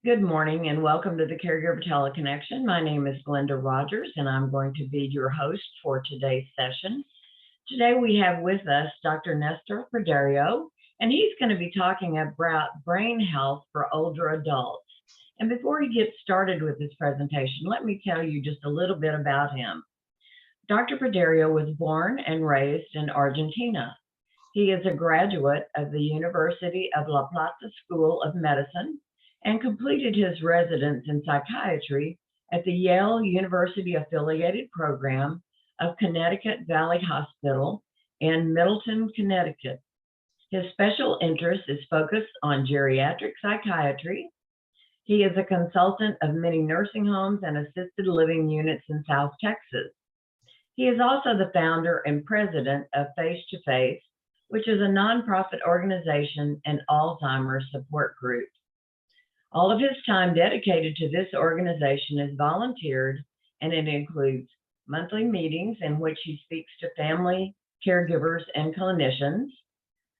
Good morning and welcome to the Caregiver Teleconnection. My name is Glenda Rogers and I'm going to be your host for today's session. Today we have with us Dr. Nestor Praderio, and he's going to be talking about brain health for older adults. And before he gets started with his presentation, let me tell you just a little bit about him. Dr. Praderio was born and raised in Argentina. He is a graduate of the University of La Plata School of Medicine and completed his residence in psychiatry at the Yale University affiliated program of Connecticut Valley Hospital in Middleton, Connecticut. His special interest is focused on geriatric psychiatry. He is a consultant of many nursing homes and assisted living units in South Texas. He is also the founder and president of Face to Face, which is a nonprofit organization and Alzheimer's support group. All of his time dedicated to this organization is volunteered, and it includes monthly meetings in which he speaks to family, caregivers, and clinicians,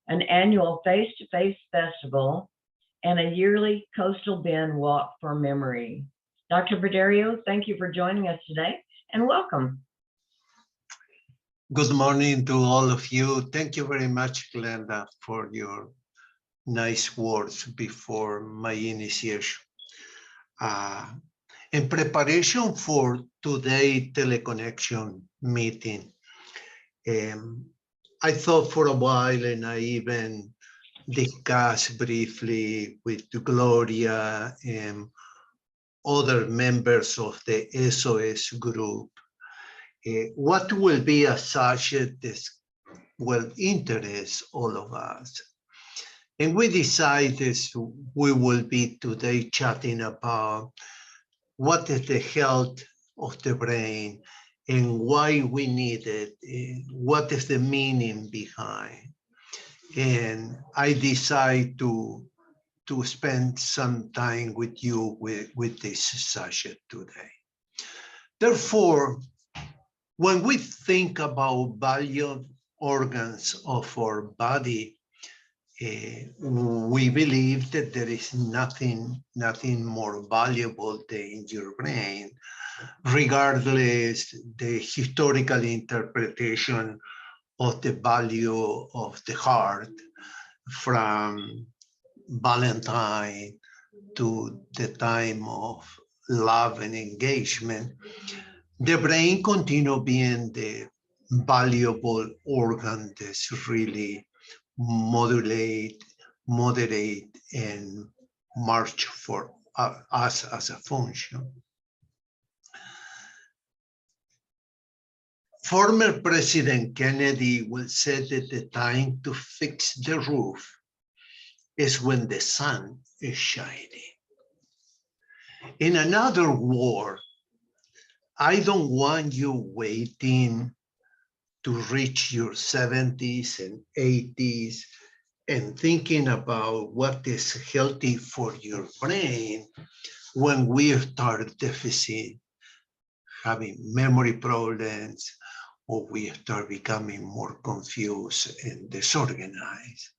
an annual face-to-face festival, and a yearly Coastal Bend Walk for Memory. Dr. Praderio, thank you for joining us today, and welcome. Good morning to all of you. Thank you very much, Glenda, for your nice words before my initiation. In preparation for today's teleconnection meeting, I thought for a while, and I even discussed briefly with Gloria and other members of the SOS group, what will be a subject that will interest all of us. And we decided we will be today chatting about what is the health of the brain and why we need it, what is the meaning behind. And I decide to spend some time with you with this subject today. Therefore, when we think about value organs of our body, we believe that there is nothing more valuable than your brain, regardless the historical interpretation of the value of the heart from Valentine to the time of love and engagement. The brain continues being the valuable organ that's really moderate, and march for us as a function. Former President Kennedy will say that the time to fix the roof is when the sun is shining. In another word, I don't want you waiting to reach your 70s and 80s and thinking about what is healthy for your brain when we start deficit, having memory problems, or we start becoming more confused and disorganized.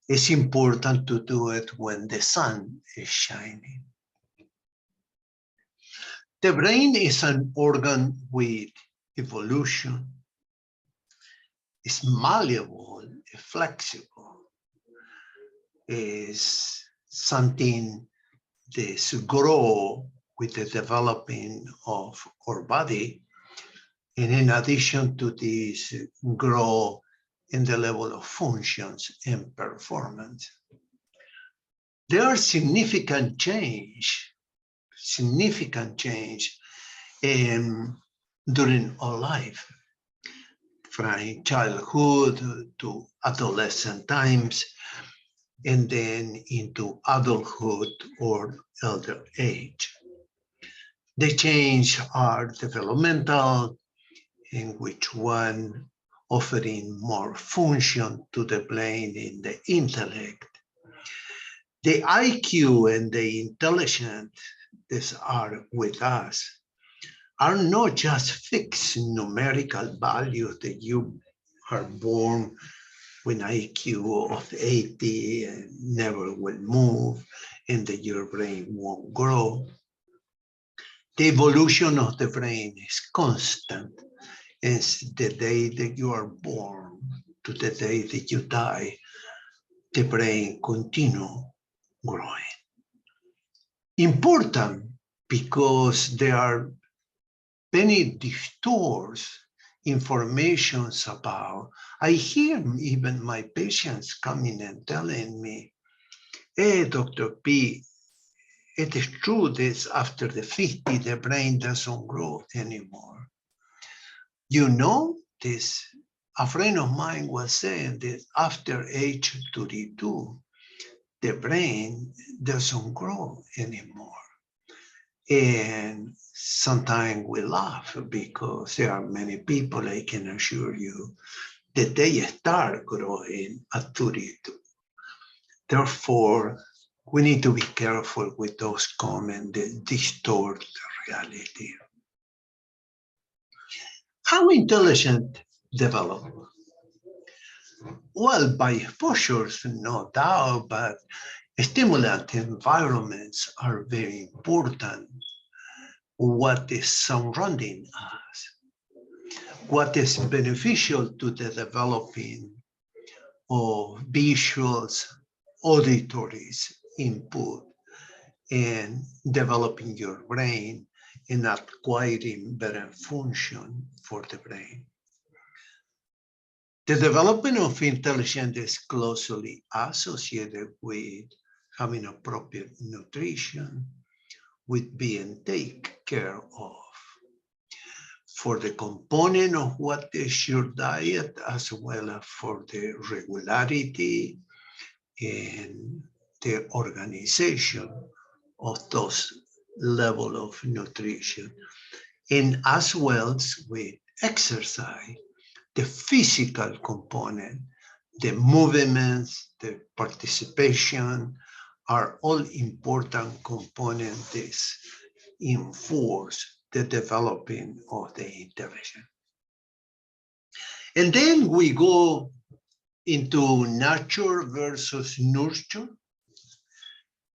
It's important to do it when the sun is shining. The brain is an organ with evolution. It's malleable, it's flexible, is something that grows with the developing of our body. And in addition to this, grow in the level of functions and performance. There are significant change during our life, from childhood to adolescent times, and then into adulthood or elder age. The changes are developmental, in which one offering more function to the brain in the intellect. The IQ and the intelligence that are with us are not just fixed numerical values that you are born with an IQ of 80 and never will move, and that your brain won't grow. The evolution of the brain is constant. It's the day that you are born to the day that you die, the brain continues growing. Important because there are many distorts informations about. I hear even my patients coming and telling me, hey, Dr. P, it is true that after the 50, the brain doesn't grow anymore. You know this, a friend of mine was saying that after age 32, the brain doesn't grow anymore. And sometimes we laugh because there are many people, I can assure you, that they start growing at 32. Therefore, we need to be careful with those comments that distort the reality. How intelligent develop? Well, by exposures, no doubt, but stimulant environments are very important. What is surrounding us? What is beneficial to the developing of visuals, auditories input, and developing your brain and acquiring better function for the brain. The development of intelligence is closely associated with having appropriate nutrition, with being taken care of. For the component of what is your diet, as well as for the regularity and the organization of those level of nutrition, and as well as with exercise, the physical component, the movements, the participation are all important components that enforce the developing of the intelligence. And then we go into nurture versus nurture.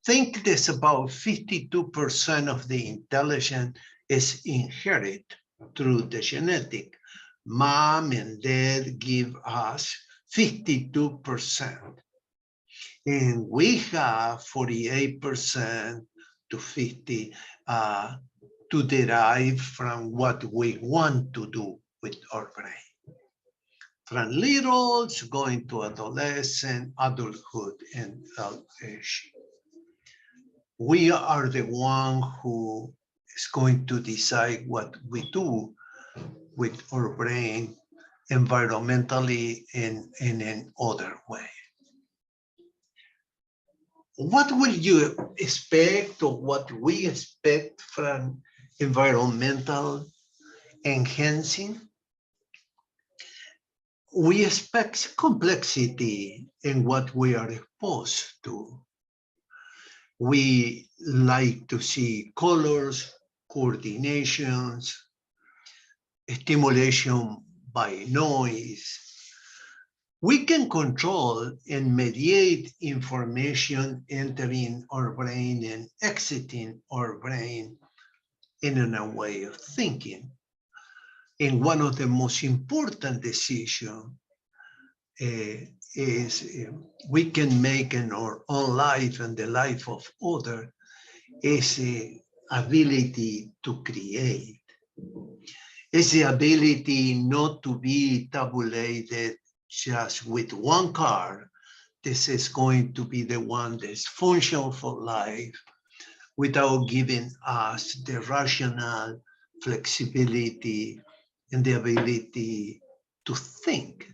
Think this about 52% of the intelligence is inherited through the genetic. Mom and dad give us 52%. And we have 48% to 50 to derive from what we want to do with our brain. From littles going to adolescent, adulthood, and old age. We are the one who is going to decide what we do with our brain environmentally and in an other way. What will you expect, or what we expect from environmental enhancing? We expect complexity in what we are exposed to. We like to see colors, coordinations, stimulation by noise. We can control and mediate information entering our brain and exiting our brain in a way of thinking. And one of the most important decisions is we can make in our own life and the life of others is the ability to create. It's the ability not to be tabulated just with one card. This is going to be the one that's functional for life without giving us the rational flexibility and the ability to think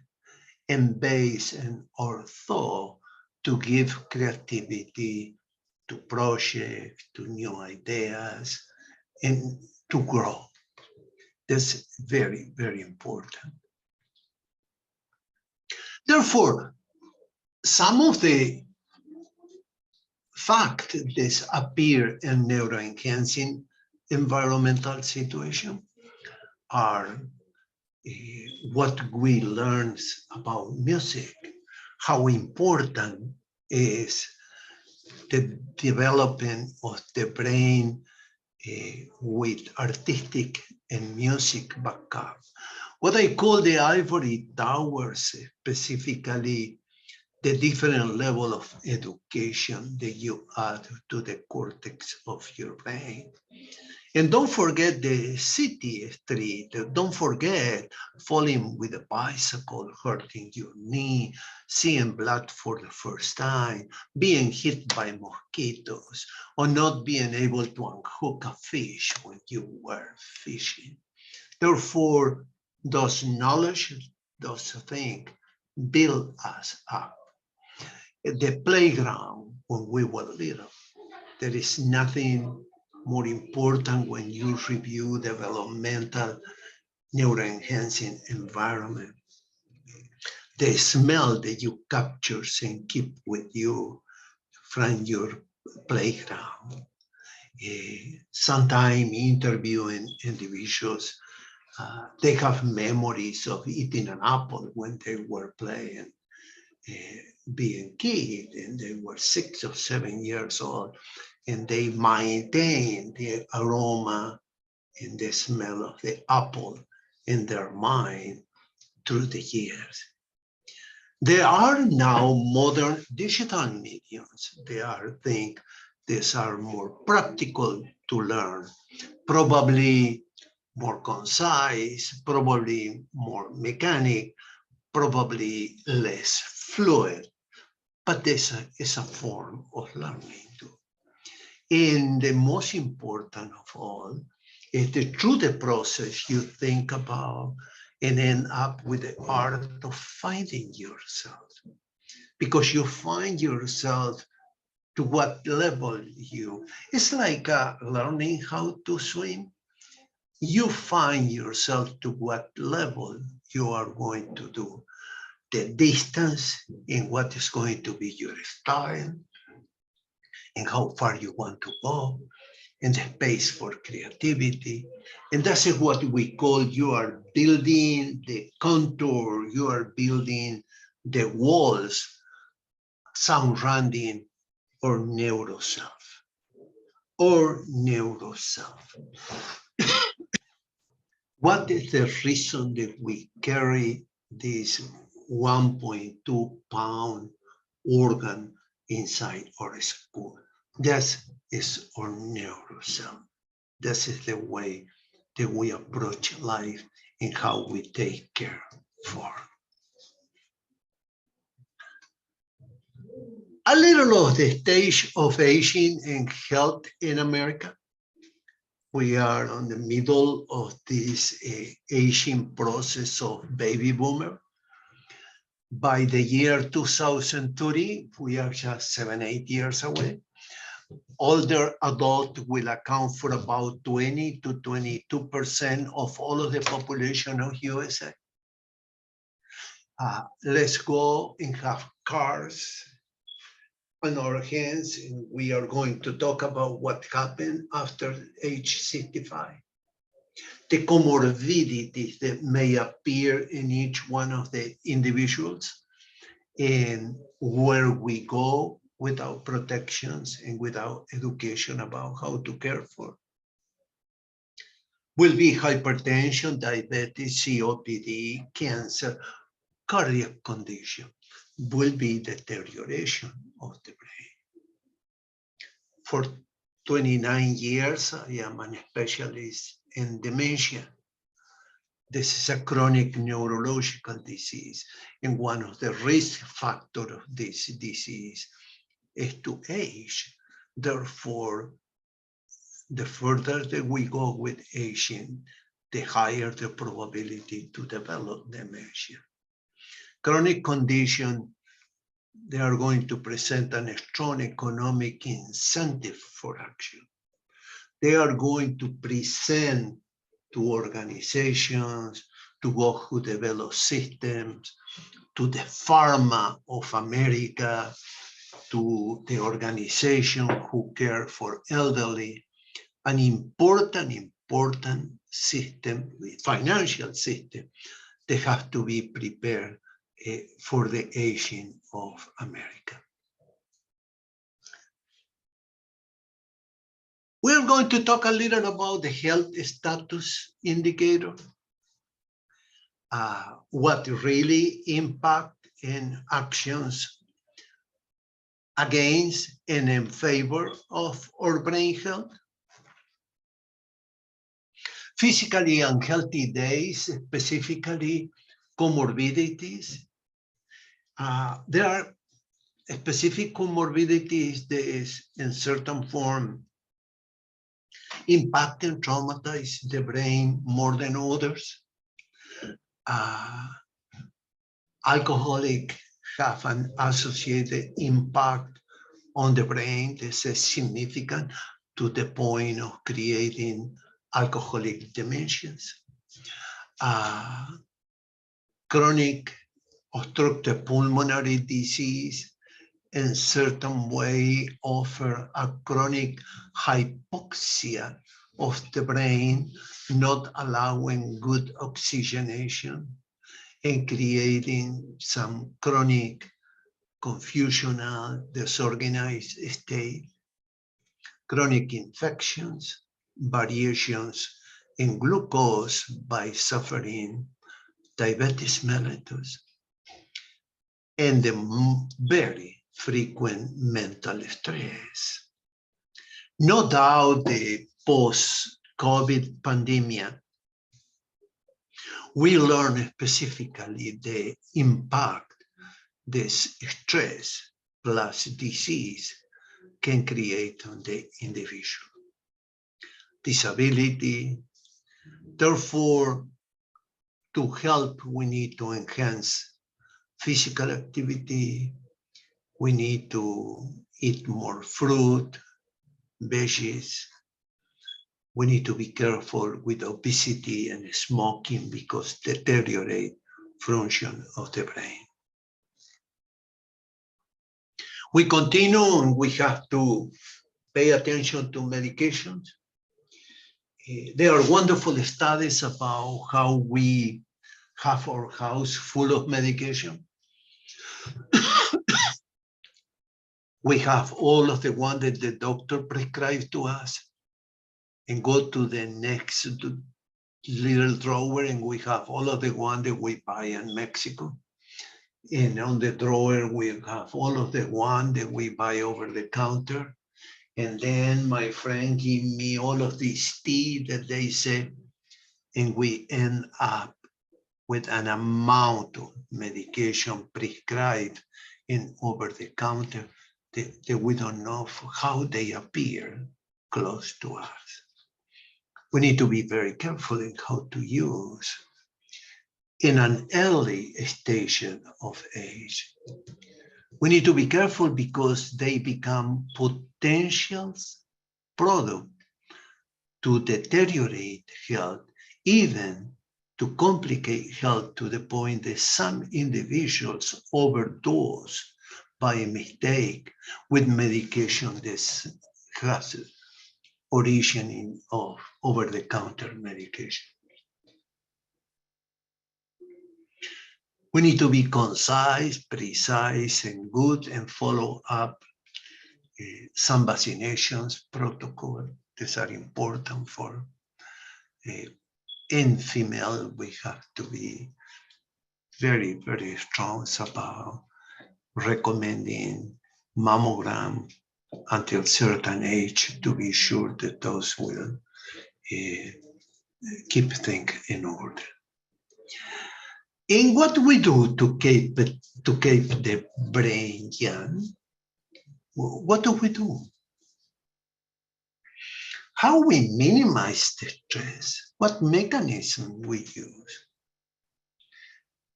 and base in our thought to give creativity to projects, to new ideas, and to grow. That's very, very important. Therefore, some of the facts that appear in neuroenhancing environmental situation are what we learn about music. how important is the development of the brain with artistic and music backup. What I call the ivory towers, specifically the different level of education that you add to the cortex of your brain. And don't forget the city street. Don't forget falling with a bicycle, hurting your knee, seeing blood for the first time, being hit by mosquitoes, or not being able to unhook a fish when you were fishing. Therefore, those knowledge, those things build us up. At the playground when we were little, there is nothing more important when you review developmental neuroenhancing environment. The smell that you capture and keep with you from your playground. Sometime interviewing individuals, they have memories of eating an apple when they were playing, being kids, and they were 6 or 7 years old, and they maintain the aroma and the smell of the apple in their mind through the years. There are now modern digital mediums. There are things that are more practical to learn, probably more concise, probably more mechanic, probably less fluid, but this is a form of learning too. And the most important of all is that through the process you think about and end up with the art of finding yourself. Because you find yourself to what level it's like learning how to swim. You find yourself to what level you are going to do, the distance and what is going to be your style, and how far you want to go, and the space for creativity. And that's what we call you are building the contour, you are building the walls surrounding or neuroself. What is the reason that we carry this 1.2 pound organ inside our skull? That is our neuroself. This is the way that we approach life and how we take care for. A little of the stage of aging and health in America. We are on the middle of this aging process of baby boomer. By the year 2030, we are just 7-8 years away. Older adult will account for about 20 to 22% of all of the population of USA. Let's go and have cars on our hands, and we are going to talk about what happened after age 65. The comorbidities that may appear in each one of the individuals, and where we go without protections and without education about how to care for. Will be hypertension, diabetes, COPD, cancer, cardiac condition. Will be deterioration of the brain. For 29 years, I am a specialist in dementia. This is a chronic neurological disease, and one of the risk factors of this disease is to age. Therefore, the further that we go with aging, the higher the probability to develop dementia. Chronic condition, they are going to present a strong economic incentive for action. They are going to present to organizations, to those who develop systems, to the pharma of America, to the organization who care for elderly, an important system, financial system, they have to be prepared for the aging of America. We're going to talk a little about the health status indicator, what really impact in actions against and in favor of our brain health. Physically unhealthy days, specifically comorbidities. There are specific comorbidities that in certain form impact and traumatize the brain more than others. Alcoholic have an associated impact on the brain that's significant to the point of creating alcoholic dementias. Chronic obstructive pulmonary disease in certain way offer a chronic hypoxia of the brain, not allowing good oxygenation and creating some chronic confusional, disorganized state. Chronic infections, variations in glucose by suffering diabetes mellitus, and the very frequent mental stress. No doubt the post-COVID pandemic, we learn specifically the impact this stress plus disease can create on the individual. Disability, therefore, to help, we need to enhance physical activity. We need to eat more fruit, veggies. We need to be careful with obesity and smoking because deteriorate function of the brain. We continue and we have to pay attention to medications. There are wonderful studies about how we have our house full of medication. We have all of the one that the doctor prescribed to us and go to the next little drawer and we have all of the one that we buy in Mexico. And on the drawer, we have all of the one that we buy over the counter. And then my friend gave me all of this tea that they say, and we end up with an amount of medication prescribed and over the counter that we don't know how they appear close to us. We need to be very careful in how to use in an early station of age. We need to be careful because they become potential product to deteriorate health, even to complicate health to the point that some individuals overdose by a mistake with medication that has originating of over-the-counter medication. We need to be concise, precise, and good, and follow up some vaccinations protocol. These are important for in female. We have to be very, very strong about recommending mammogram until certain age to be sure that those will keep things in order. And what we do to keep the brain young? What do we do? How we minimize the stress? What mechanism we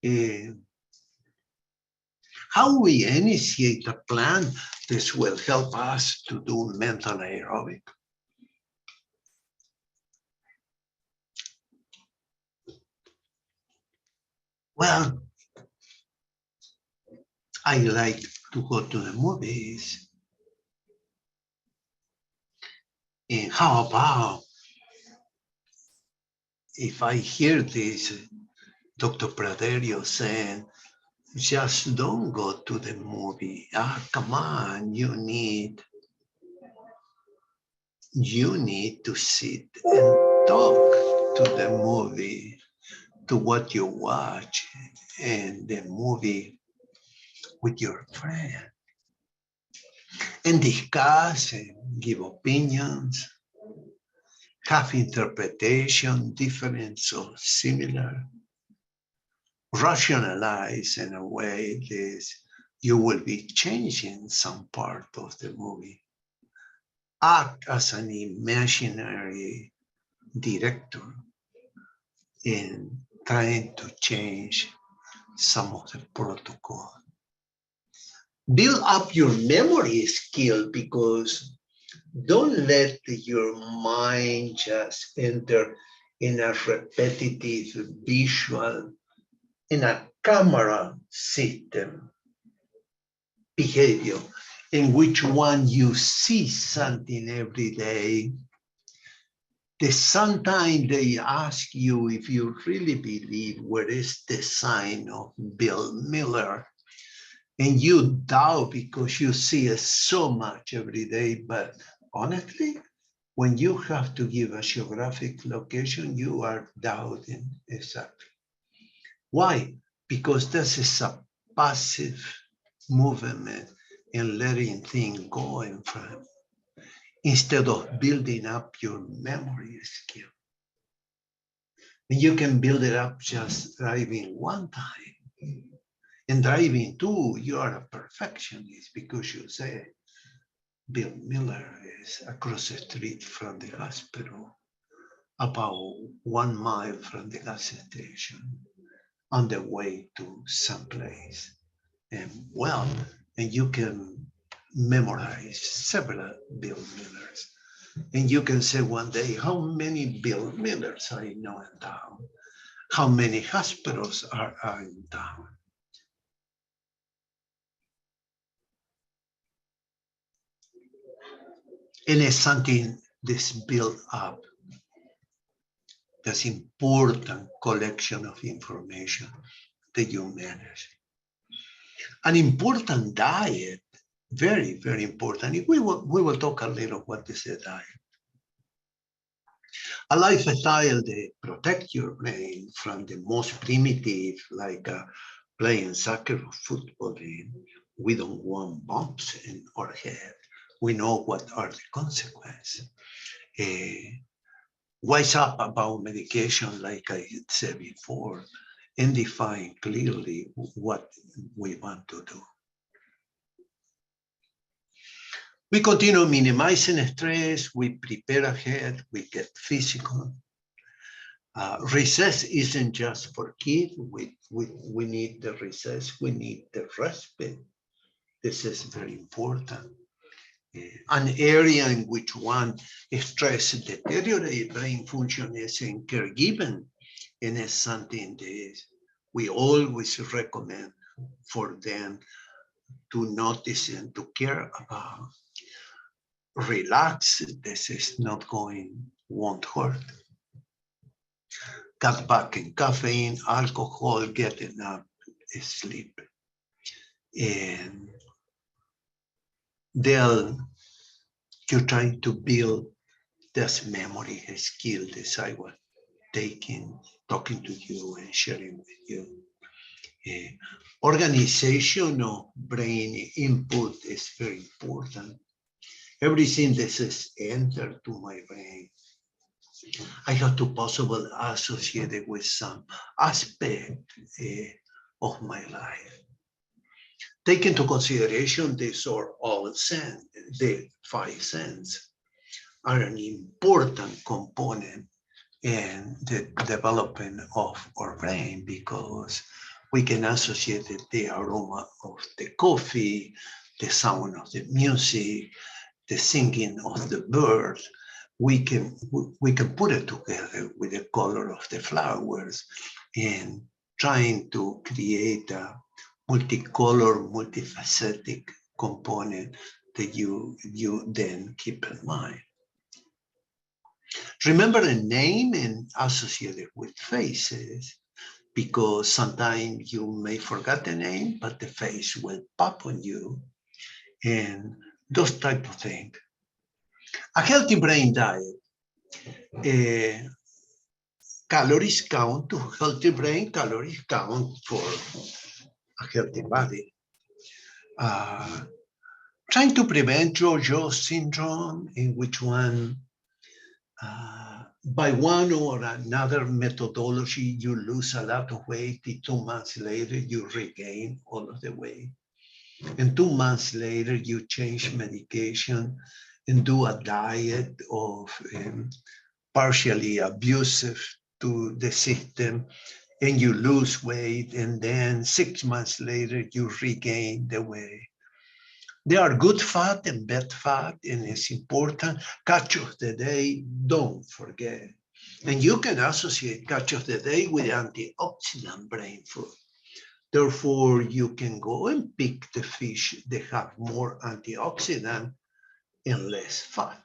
use? How we initiate a plan? This will help us to do mental aerobic. Well, I like to go to the movies. And how about if I hear this Dr. Praderio saying just don't go to the movie. Come on, you need to sit and talk to the movie, to what you watch, and the movie with your friend, and discuss and give opinions, have interpretation, different or similar, rationalize in a way that you will be changing some part of the movie. Act as an imaginary director in trying to change some of the protocol. Build up your memory skill, because don't let your mind just enter in a repetitive visual, in a camera system behavior, in which one you see something every day. Sometimes they ask you if you really believe what is the sign of Bill Miller, and you doubt because you see it so much every day. But honestly, when you have to give a geographic location, you are doubting exactly. Why? Because this is a passive movement and letting things go in front, instead of building up your memory skill. And you can build it up just driving one time. And driving two, you are a perfectionist, because you say, Bill Miller is across the street from the hospital, about 1 mile from the gas station, on the way to someplace. And and you can memorize several Bill Millers. And you can say one day, how many Bill Millers I know in town? How many hospitals are in town? And it's something that's built up, that's important collection of information that you manage. An important diet, very, very important. We will talk a little what is a diet. A lifestyle that protects your brain from the most primitive, like playing soccer or football. We don't want bumps in our head. We know what are the consequences. Wise up about medication, like I said before, and define clearly what we want to do. We continue minimizing stress, we prepare ahead, we get physical. Recess isn't just for kids. We need the recess, we need the respite. This is very important. An area in which one stress deteriorates brain function is in caregiving, and it's something that we always recommend for them to notice and to care about. Relax, this is not won't hurt. Cut back in caffeine, alcohol, get enough sleep. And then you're trying to build this memory skill that I was talking to you and sharing with you. Organization of brain input is very important. Everything that is entered to my brain, I have to possibly associate it with some aspect of my life. Take into consideration these are all sense, the 5 senses are an important component in the development of our brain, because we can associate the aroma of the coffee, the sound of the music, the singing of the bird. We can put it together with the color of the flowers and trying to create a multicolor, multifaceted component that you then keep in mind. Remember a name and associate it with faces, because sometimes you may forget the name, but the face will pop on you, and those type of things. A healthy brain diet, calories count to healthy brain, calories count for a healthy body. Trying to prevent JoJo syndrome, in which one, by one or another methodology, you lose a lot of weight, and 2 months later, you regain all of the weight. And 2 months later, you change medication and do a diet of partially abusive to the system, and you lose weight, and then 6 months later, you regain the weight. There are good fat and bad fat, and it's important. Catch of the day, don't forget. And you can associate catch of the day with antioxidant brain food. Therefore, you can go and pick the fish that have more antioxidant and less fat.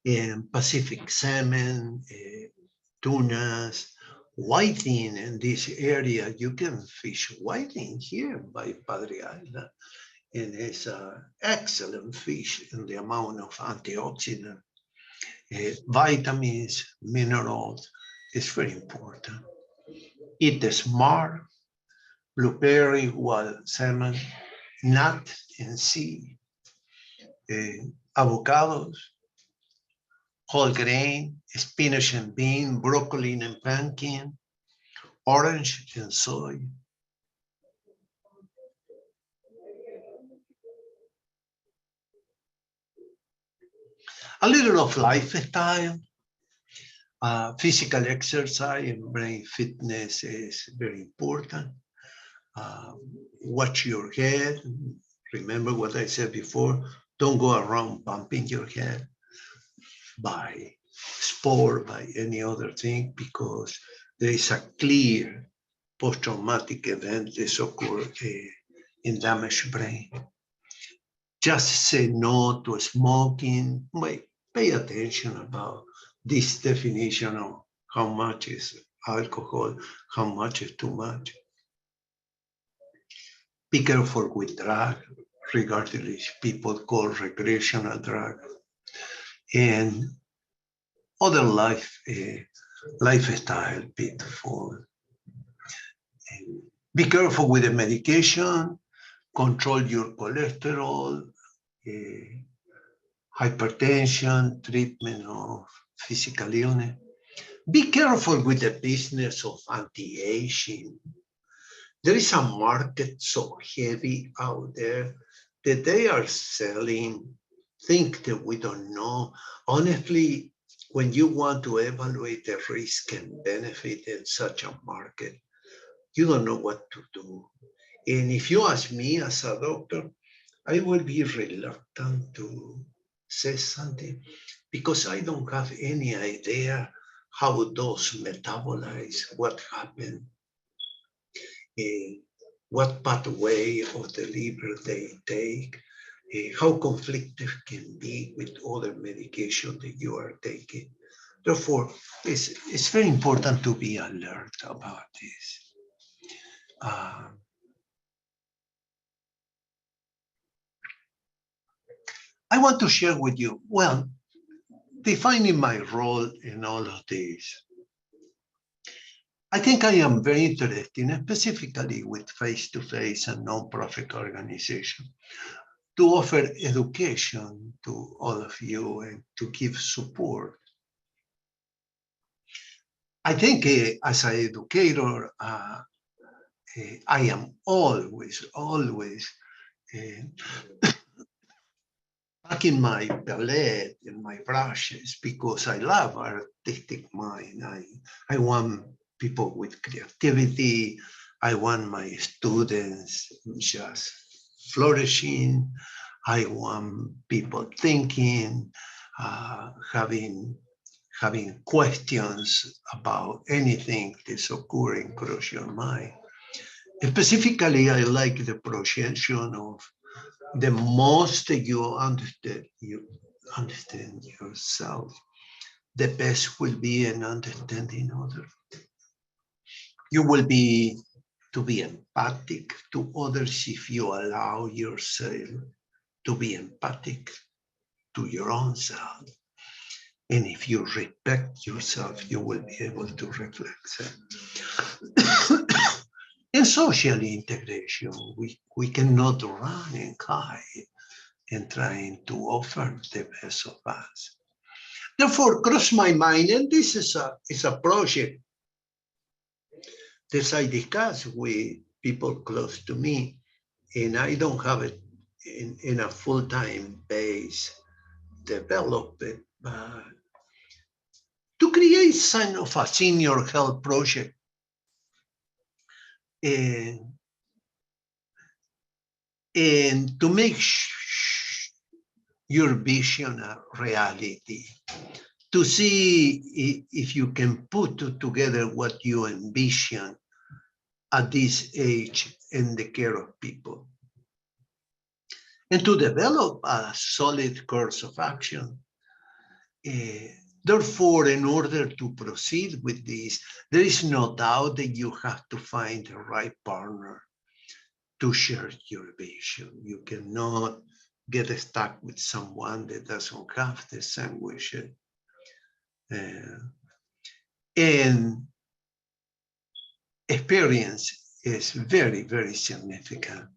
And Pacific salmon, tunas, whiting in this area, you can fish whiting here by Padre Island. And it's an excellent fish in the amount of antioxidant, vitamins, minerals. It's very important. Eat the smart, blueberry, wild salmon, nut and seed, avocados, whole grain, spinach and bean, broccoli and pumpkin, orange and soy. A little of lifestyle, physical exercise and brain fitness is very important. Watch your head. Remember what I said before, don't go around bumping your head by sport, by any other thing, because there is a clear post-traumatic event that occurs in damaged brain. Just say no to smoking. Wait, pay attention about this definition of how much is alcohol, how much is too much. Be careful with drug, regardless people call recreational drug, and other lifestyle pitfall. Be careful with the medication, control your cholesterol, hypertension, treatment of physical illness. Be careful with the business of anti-aging. There is a market so heavy out there that they are selling things that we don't know. Honestly, when you want to evaluate the risk and benefit in such a market, you don't know what to do. And if you ask me as a doctor, I will be reluctant to say something because I don't have any idea how those metabolize, what happened, what pathway of the liver they take, how conflictive can be with other medication that you are taking. Therefore, it's very important to be alert about this. I want to share with you, well, defining my role in all of this. I think I am very interested, specifically with face-to-face and non-profit organizations, to offer education to all of you and to give support. I think as an educator, I am always packing my palette and my brushes because I love artistic mind. I want people with creativity. I want my students just flourishing. I want people thinking, having questions about anything that's occurring across your mind. Specifically, I like the projection of the most you understand yourself, the best will be in understanding others. You will be to be empathic to others if you allow yourself to be empathic to your own self. And if you respect yourself, you will be able to reflect that. In social integration, we cannot run and hide and trying to offer the best of us. Therefore, cross my mind, and this is a project that I discuss with people close to me, and I don't have it in a full-time base development, but to create some of a senior health project and to make your vision a reality, to see if you can put together what you envision at this age in the care of people, and to develop a solid course of action. Therefore, in order to proceed with this, there is no doubt that you have to find the right partner to share your vision. You cannot get stuck with someone that doesn't have the same vision. And experience is very, very significant.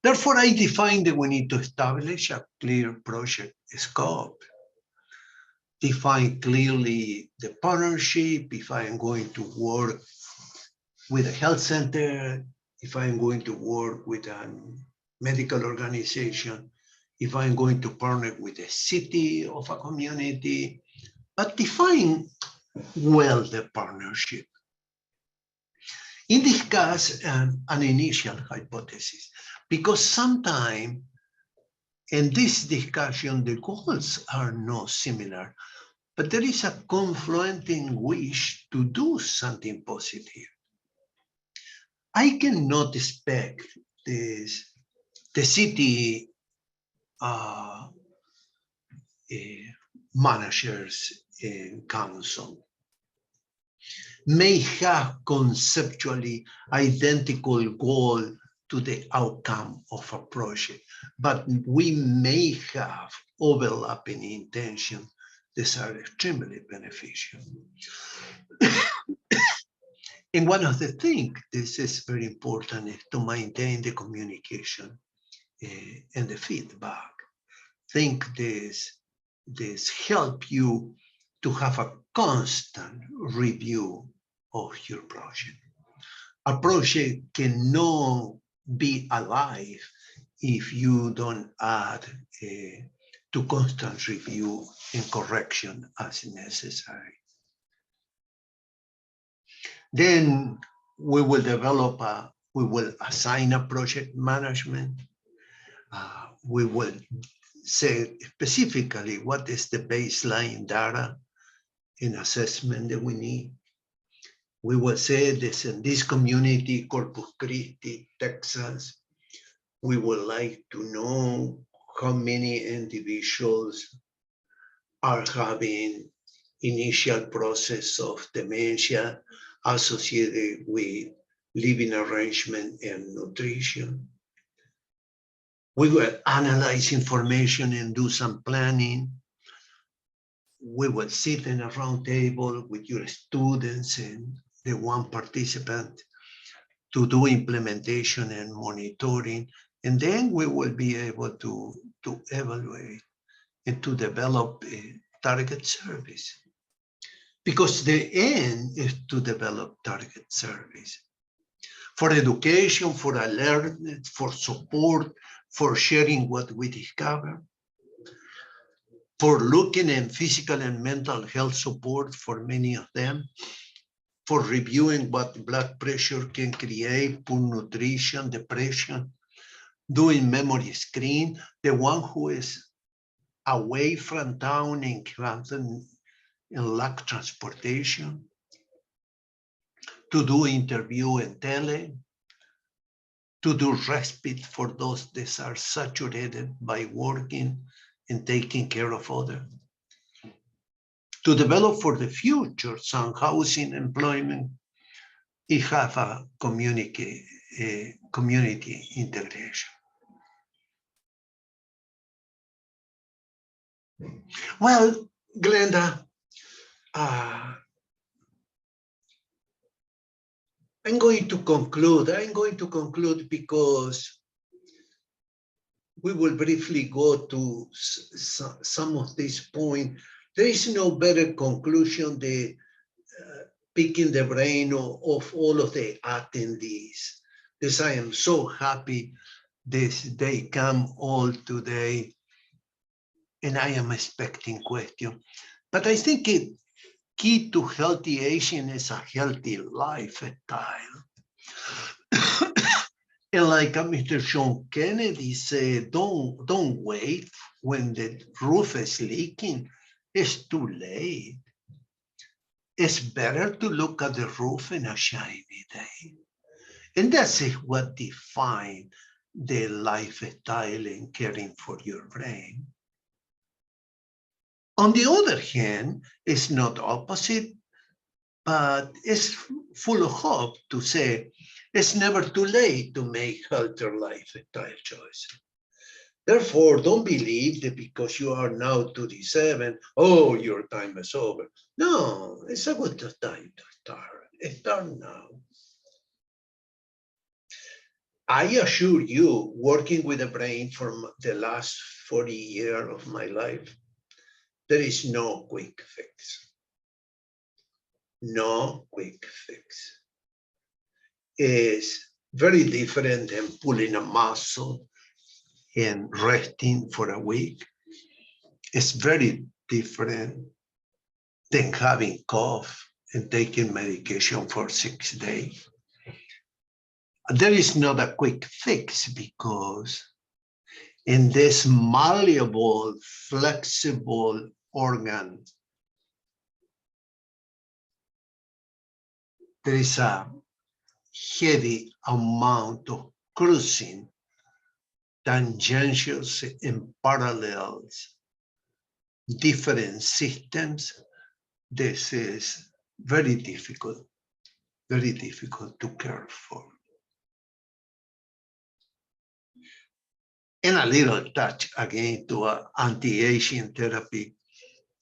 Therefore, I define that we need to establish a clear project scope. Define clearly the partnership, if I am going to work with a health center, if I'm going to work with a medical organization, if I'm going to partner with a city of a community, but define well the partnership. And discuss an initial hypothesis, because sometimes in this discussion, the goals are not similar, but there is a confluenting wish to do something positive. I cannot expect the city managers and council may have conceptually identical goal to the outcome of a project, but we may have overlapping intention that are extremely beneficial. And one of the things, this is very important, is to maintain the communication and the feedback. Think this help you to have a constant review of your project. A project cannot be alive if you don't add to constant review and correction as necessary. Then we will assign a project management. We will say specifically what is the baseline data and assessment that we need. We will say this in this community, Corpus Christi, Texas, we would like to know how many individuals are having initial process of dementia associated with living arrangement and nutrition. We will analyze information and do some planning. We will sit in a round table with your students and the one participant to do implementation and monitoring. And then we will be able to evaluate and to develop a target service. Because the end is to develop target service for education, for alertness, for support, for sharing what we discover, for looking at physical and mental health support for many of them, for reviewing what blood pressure can create, poor nutrition, depression, doing memory screen, the one who is away from town and lack transportation, to do interview and tele, to do respite for those that are saturated by working and taking care of others, to develop for the future some housing, employment, and have a community integration. Well, Glenda, I'm going to conclude. I'm going to conclude because we will briefly go to some of these points. There is no better conclusion than picking the brain of all of the attendees. This I am so happy they come all today, and I am expecting questions. But I think it key to healthy aging is a healthy lifestyle. And like Mr. John Kennedy said, don't wait when the roof is leaking. It's too late. It's better to look at the roof in a shiny day. And that's what defines the lifestyle and caring for your brain. On the other hand, it's not opposite, but it's full of hope to say it's never too late to make healthier lifestyle choices. Therefore, don't believe that because you are now 37, oh, your time is over. No, it's a good time to start. Start now. I assure you, working with the brain for the last 40 years of my life, there is no quick fix. No quick fix. It's very different than pulling a muscle and resting for a week. It's very different than having cough and taking medication for 6 days. There is not a quick fix because in this malleable, flexible organ, there is a heavy amount of cruising, tangentials and parallels, different systems. This is very difficult to care for. And a little touch again to anti-aging therapy.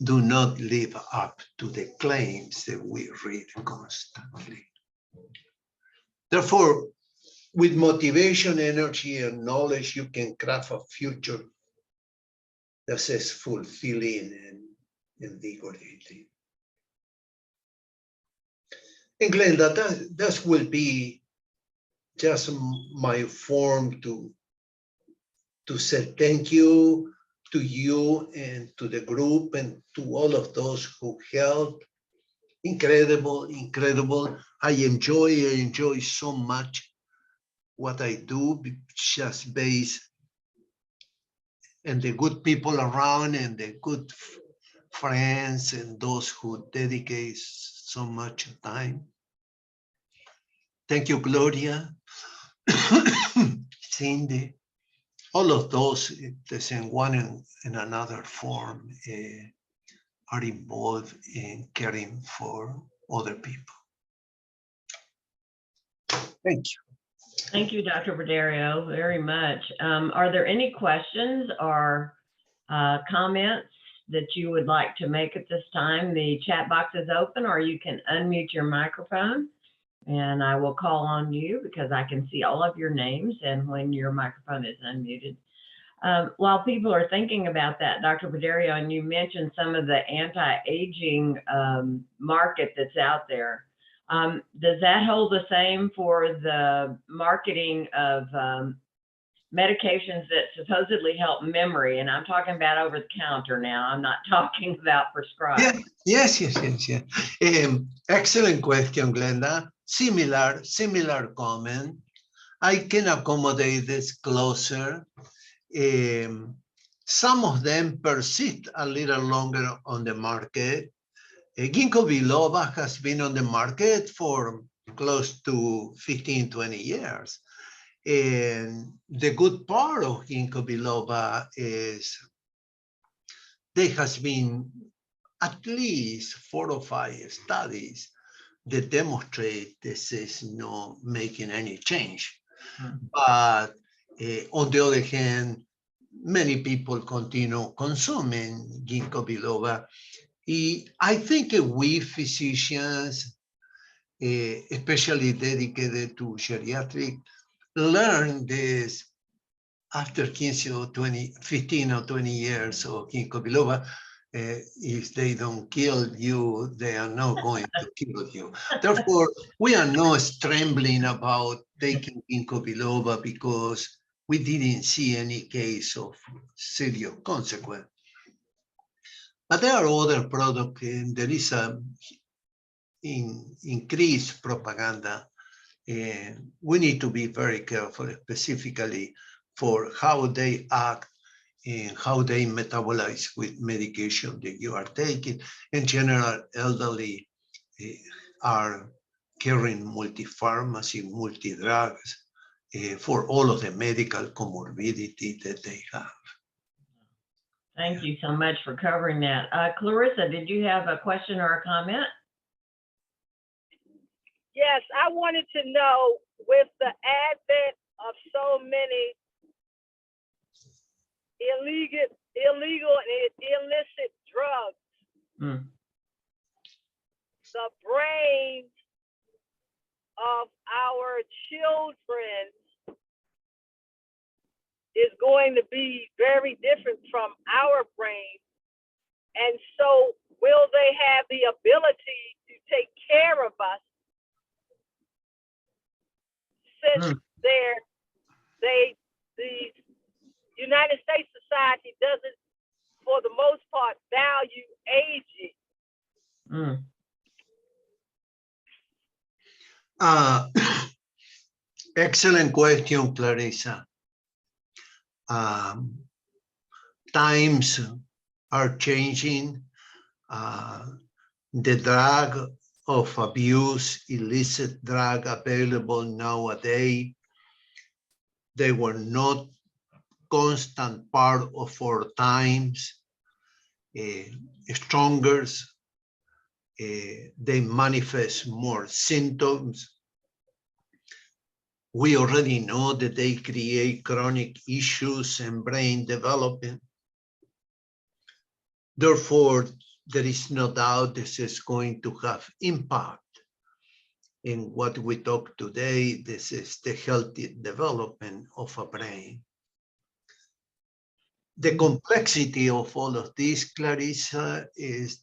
Do not live up to the claims that we read constantly. Therefore, with motivation, energy, and knowledge, you can craft a future that is fulfilling and invigorating. And Glenda, that will be just my form to say thank you to you and to the group and to all of those who helped. Incredible, incredible. I enjoy so much what I do, just based on the good people around and the good friends and those who dedicate so much time. Thank you, Gloria, Cindy. All of those, in one and another form, are involved in caring for other people. Thank you. Thank you, Dr. Praderio, very much. Are there any questions or comments that you would like to make at this time? The chat box is open, or you can unmute your microphone, and I will call on you because I can see all of your names and when your microphone is unmuted. While people are thinking about that, Dr. Praderio, and you mentioned some of the anti-aging market that's out there. Does that hold the same for the marketing of medications that supposedly help memory? And I'm talking about over the counter now. I'm not talking about prescribed. Yes. Excellent question, Glenda. Similar comment. I can accommodate this closer. Some of them persist a little longer on the market. Ginkgo biloba has been on the market for close to 15, 20 years. And the good part of ginkgo biloba is there has been at least 4 or 5 studies that demonstrate this is not making any change. But on the other hand, many people continue consuming ginkgo biloba. I think we physicians, especially dedicated to geriatric, learn this after 15 or 20 years of ginkgo biloba. If they don't kill you, they are not going to kill you. Therefore, we are not trembling about taking ginkgo biloba because we didn't see any case of serious consequence. But there are other products, and there is a increased propaganda. And we need to be very careful, specifically for how they act and how they metabolize with medication that you are taking. In general, elderly are carrying multi-pharmacy, multi-drugs for all of the medical comorbidity that they have. Thank you so much for covering that. Clarissa, did you have a question or a comment? Yes, I wanted to know, with the advent of so many illegal and illicit drugs, the brains of our children is going to be very different from our brain. And so will they have the ability to take care of us since the United States society doesn't, for the most part, value aging? Excellent question, Clarissa. Times are changing. The drug of abuse, illicit drug available nowadays, they were not constant part of our times. Stronger, they manifest more symptoms. We already know that they create chronic issues and brain development. Therefore, there is no doubt this is going to have impact in what we talk today. This is the healthy development of a brain. The complexity of all of this, Clarissa, is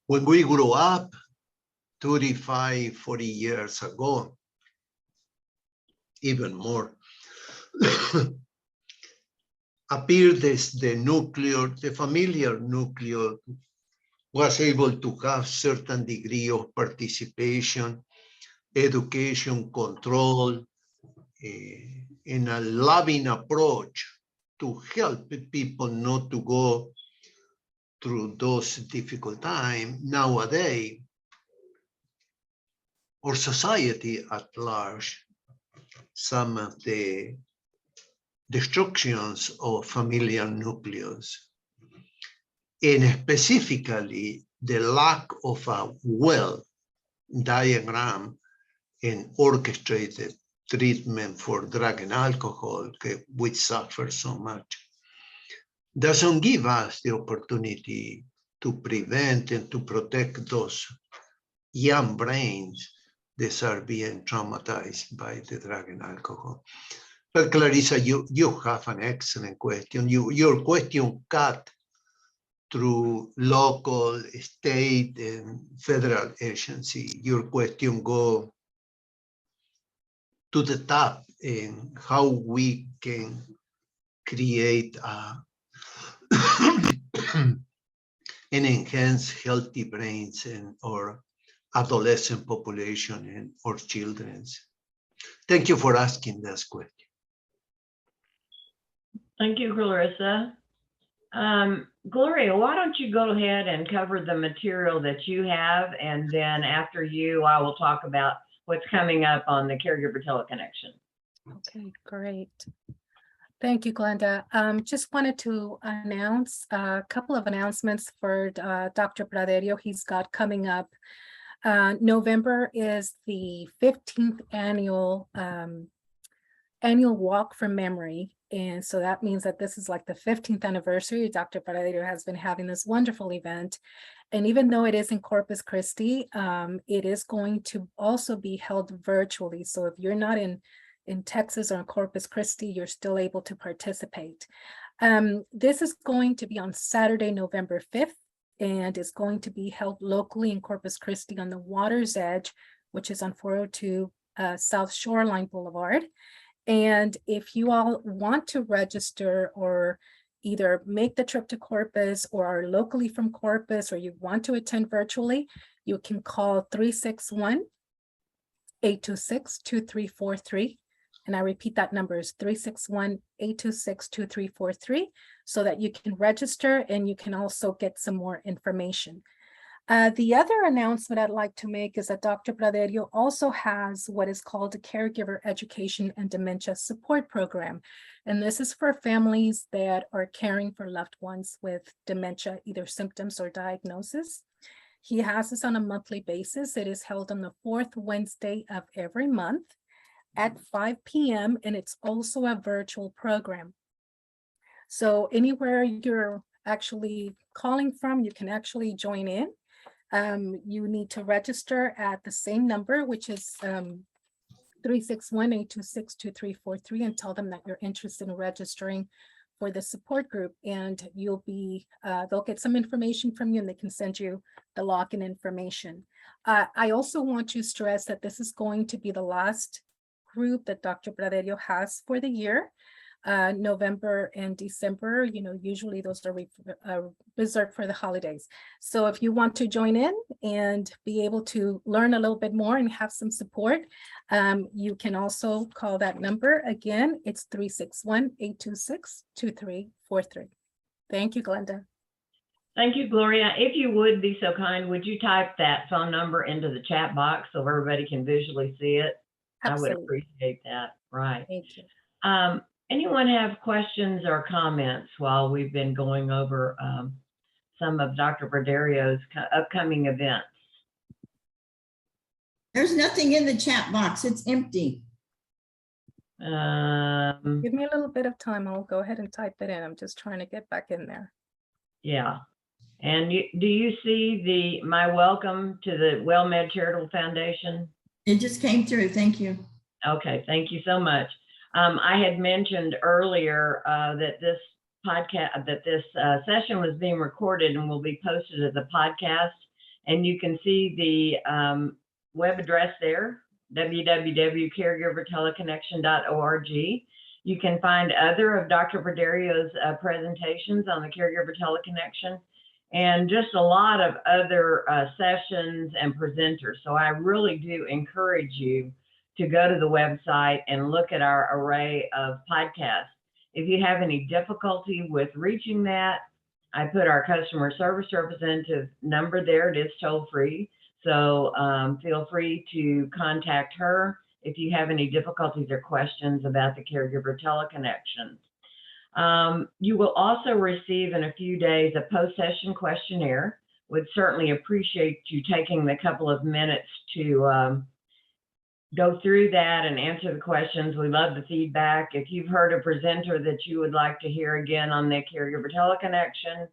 when we grew up 35, 40 years ago, even more, appeared as the familiar nuclear was able to have certain degree of participation, education, control, in a loving approach to help people not to go through those difficult times. Nowadays, our society at large, some of the destructions of familiar nucleus, and specifically the lack of a well diagram and orchestrated treatment for drug and alcohol, which suffer so much, doesn't give us the opportunity to prevent and to protect those young brains that are being traumatized by the drug and alcohol. But Clarissa, you have an excellent question. Your question cut through local, state, and federal agency. Your question go to the top in how we can create and enhance healthy brains in our adolescent population and our children's. Thank you for asking this question. Thank you, Clarissa. Gloria, why don't you go ahead and cover the material that you have, and then after you, I will talk about what's coming up on the Caregiver Teleconnection. Okay, great. Thank you, Glenda. Just wanted to announce a couple of announcements for Dr. Praderio. He's got coming up. November is the 15th annual walk from memory. And so that means that this is like the 15th anniversary. Dr. Praderio has been having this wonderful event. And even though it is in Corpus Christi, it is going to also be held virtually. So if you're not in Texas or in Corpus Christi, you're still able to participate. This is going to be on Saturday, November 5th, and is going to be held locally in Corpus Christi on the water's edge, which is on 402 South Shoreline Boulevard. And if you all want to register or either make the trip to Corpus or are locally from Corpus or you want to attend virtually, you can call 361-826-2343. And I repeat, that number is 361-826-2343 so that you can register and you can also get some more information. The other announcement I'd like to make is that Dr. Praderio also has what is called a Caregiver Education and Dementia Support Program. And this is for families that are caring for loved ones with dementia, either symptoms or diagnosis. He has this on a monthly basis. It is held on the 4th Wednesday of every month at 5 p.m. and it's also a virtual program. So anywhere you're actually calling from, you can actually join in. You need to register at the same number, which is 361-826-2343, and tell them that you're interested in registering for the support group, and you'll be they'll get some information from you and they can send you the login information. I also want to stress that this is going to be the last group that Dr. Praderio has for the year. November and December, usually those are reserved for the holidays. So if you want to join in and be able to learn a little bit more and have some support, you can also call that number. Again, it's 361-826-2343. Thank you, Glenda. Thank you, Gloria. If you would be so kind, would you type that phone number into the chat box so everybody can visually see it? Absolutely. I would appreciate that. Right. Thank you. Anyone have questions or comments while we've been going over some of Dr. Praderio's upcoming events? There's nothing in the chat box. It's empty. Give me a little bit of time. I'll go ahead and type it in. I'm just trying to get back in there. Yeah. And do you see my welcome to the WellMed Charitable Foundation? It just came through. Thank you. Okay. Thank you so much. I had mentioned earlier that this session was being recorded and will be posted as a podcast. And you can see the web address there, www.caregiverteleconnection.org. You can find other of Dr. Praderio's presentations on the Caregiver Teleconnection and just a lot of other sessions and presenters. So I really do encourage you to go to the website and look at our array of podcasts. If you have any difficulty with reaching that, I put our customer service representative number there. It is toll free. So feel free to contact her if you have any difficulties or questions about the Caregiver Teleconnection. You will also receive in a few days a post-session questionnaire. Would certainly appreciate you taking the couple of minutes to go through that and answer the questions. We love the feedback. If you've heard a presenter that you would like to hear again on the Caregiver Teleconnection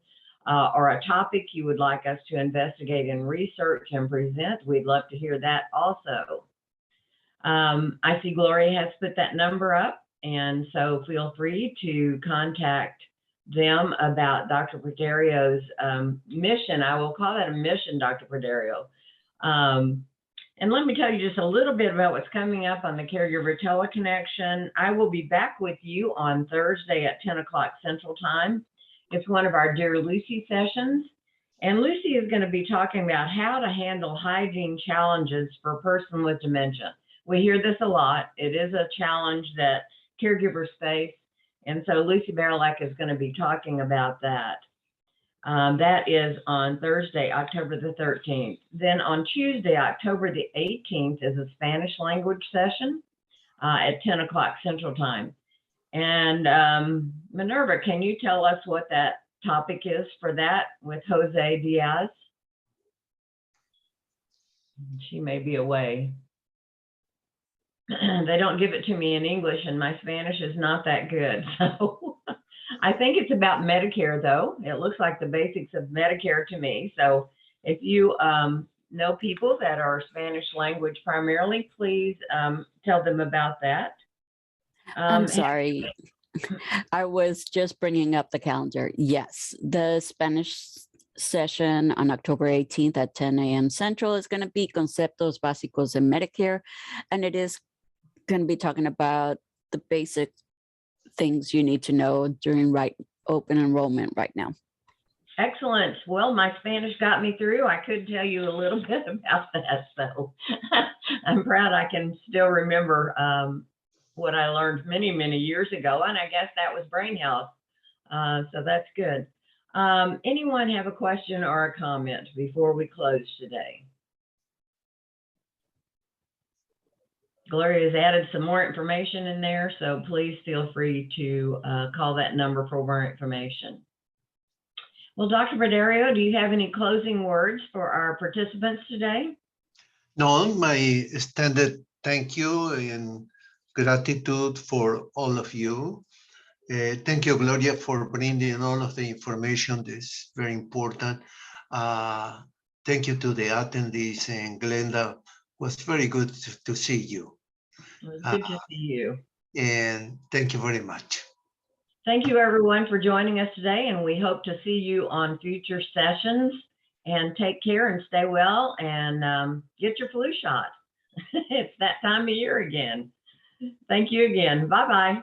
or a topic you would like us to investigate and research and present, we'd love to hear that also. I see Gloria has put that number up, and so feel free to contact them about Dr. Praderio's mission. I will call that a mission, Dr. Praderio. And let me tell you just a little bit about what's coming up on the Caregiver Teleconnection. I will be back with you on Thursday at 10 o'clock Central Time. It's one of our Dear Lucy sessions. And Lucy is going to be talking about how to handle hygiene challenges for a person with dementia. We hear this a lot. It is a challenge that caregivers face. And so Lucy Barilak is going to be talking about that. That is on Thursday, October the 13th. Then on Tuesday, October the 18th is a Spanish language session at 10 o'clock Central Time. And Minerva, can you tell us what that topic is for that with Jose Diaz? She may be away. They don't give it to me in English, and my Spanish is not that good. So I think it's about Medicare, though. It looks like the basics of Medicare to me. So if you know people that are Spanish language primarily, please tell them about that. I'm sorry. I was just bringing up the calendar. Yes, the Spanish session on October 18th at 10 a.m. Central is going to be Conceptos Básicos en Medicare, and it is going to be talking about the basic things you need to know during open enrollment right now. Excellent. Well, my Spanish got me through. I could tell you a little bit about that, so I'm proud I can still remember what I learned many, many years ago, and I guess that was brain health. So that's good. Anyone have a question or a comment before we close today? Gloria has added some more information in there, so please feel free to call that number for more information. Well, Dr. Praderio, do you have any closing words for our participants today? No, my standard thank you and gratitude for all of you. Thank you, Gloria, for bringing all of the information. This is very important. Thank you to the attendees, and Glenda, was very good to see you. It was good to see you. And thank you very much. Thank you, everyone, for joining us today, and we hope to see you on future sessions. And take care and stay well, and get your flu shot. It's that time of year again. Thank you again. Bye-bye.